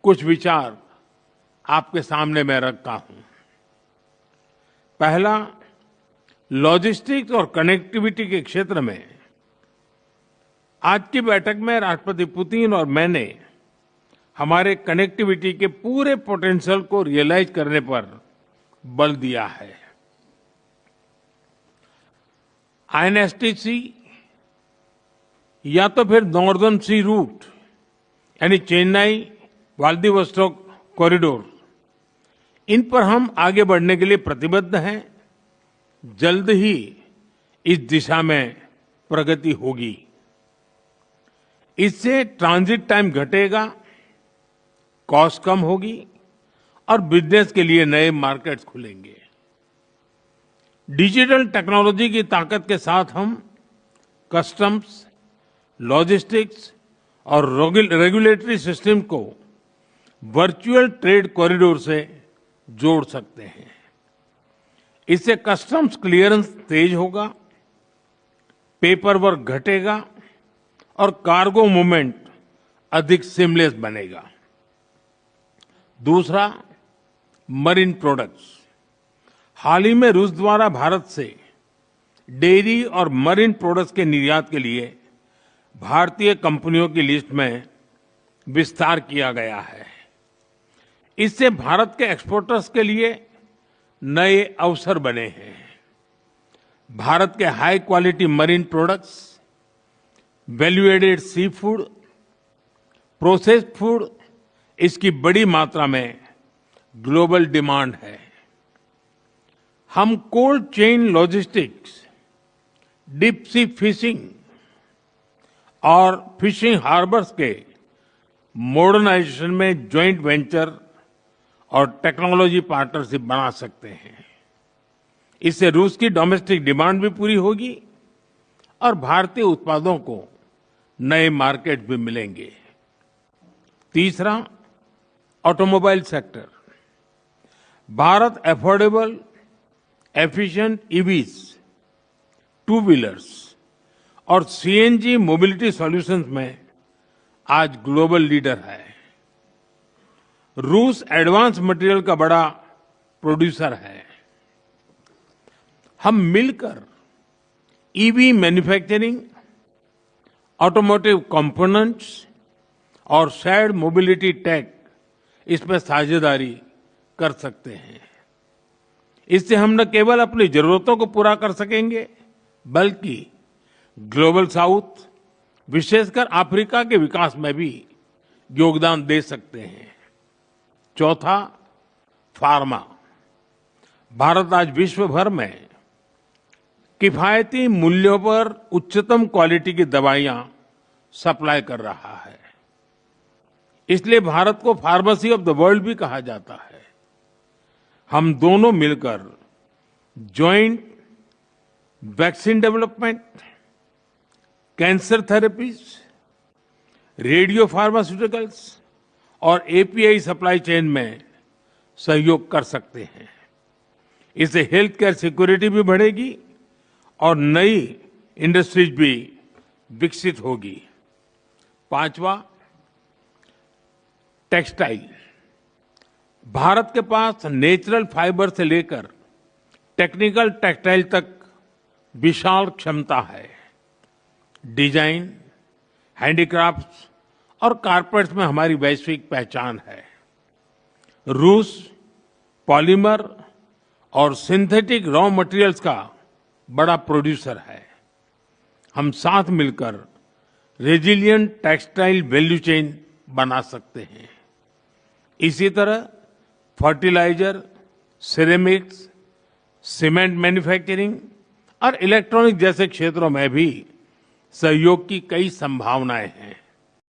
कुछ विचार आपके सामने मैं रखता हूं। पहला, लॉजिस्टिक्स और कनेक्टिविटी के क्षेत्र में आज की बैठक में राष्ट्रपति पुतिन और मैंने हमारे कनेक्टिविटी के पूरे पोटेंशियल को रियलाइज करने पर बल दिया है। आईएनएसटीसी या तो फिर नॉर्दर्न सी रूट यानी चेन्नई व्लादिवोस्टोक कॉरिडोर, इन पर हम आगे बढ़ने के लिए प्रतिबद्ध हैं। जल्द ही इस दिशा में प्रगति होगी। इससे ट्रांजिट टाइम घटेगा, कॉस्ट कम होगी और बिजनेस के लिए नए मार्केट्स खुलेंगे। डिजिटल टेक्नोलॉजी की ताकत के साथ हम कस्टम्स, लॉजिस्टिक्स और रेगुलेटरी सिस्टम को वर्चुअल ट्रेड कॉरिडोर से जोड़ सकते हैं। इससे कस्टम्स क्लियरेंस तेज होगा, पेपर वर्क घटेगा और कार्गो मूवमेंट अधिक सीमलेस बनेगा। दूसरा, मरीन प्रोडक्ट्स। हाल ही में रूस द्वारा भारत से डेयरी और मरीन प्रोडक्ट्स के निर्यात के लिए भारतीय कंपनियों की लिस्ट में विस्तार किया गया है। इससे भारत के एक्सपोर्टर्स के लिए नए अवसर बने हैं। भारत के high quality marine products, value added sea food, processed food, इसकी बड़ी मात्रा में ग्लोबल डिमांड है। हम cold chain logistics, deep sea fishing और फिशिंग हार्बर्स के मॉडर्नाइजेशन में ज्वाइंट वेंचर और टेक्नोलॉजी पार्टनरशिप बना सकते हैं। इससे रूस की डोमेस्टिक डिमांड भी पूरी होगी और भारतीय उत्पादों को नए मार्केट भी मिलेंगे। तीसरा, automobile sector. Bharat affordable, efficient EVs, two wheelers और सीएनजी मोबिलिटी सॉल्यूशंस में आज ग्लोबल लीडर है। रूस एडवांस मटेरियल का बड़ा प्रोड्यूसर है। हम मिलकर ईवी मैन्युफैक्चरिंग, ऑटोमोटिव कंपोनेंट्स और शेयर्ड मोबिलिटी टेक, इसमें साझेदारी कर सकते हैं। इससे हम न केवल अपनी जरूरतों को पूरा कर सकेंगे, बल्कि ग्लोबल साउथ, विशेषकर अफ्रीका के विकास में भी योगदान दे सकते हैं। चौथा, फार्मा। भारत आज विश्व भर में किफायती मूल्यों पर उच्चतम क्वालिटी की दवाइयां सप्लाई कर रहा है। इसलिए भारत को फार्मेसी ऑफ द वर्ल्ड भी कहा जाता है। हम दोनों मिलकर joint vaccine development, cancer therapies, radio pharmaceuticals और एपीआई सप्लाई चेन में सहयोग कर सकते हैं। इससे हेल्थ केयर सिक्योरिटी भी बढ़ेगी और नई इंडस्ट्रीज भी विकसित होगी। पांचवा, टेक्सटाइल। भारत के पास नेचुरल फाइबर से लेकर टेक्निकल टेक्सटाइल तक विशाल क्षमता है। डिजाइन, हैंडीक्राफ्ट्स और कारपेट्स में हमारी वैश्विक पहचान है। रूस पॉलीमर और सिंथेटिक रॉ मटेरियल्स का बड़ा प्रोड्यूसर है। हम साथ मिलकर रेजिलिएंट टेक्सटाइल वैल्यू चेन बना सकते हैं। इसी तरह फर्टिलाइजर, सिरेमिक्स, सीमेंट मैन्युफैक्चरिंग और इलेक्ट्रॉनिक जैसे क्षेत्रों में भी सहयोग की कई संभावनाएं हैं।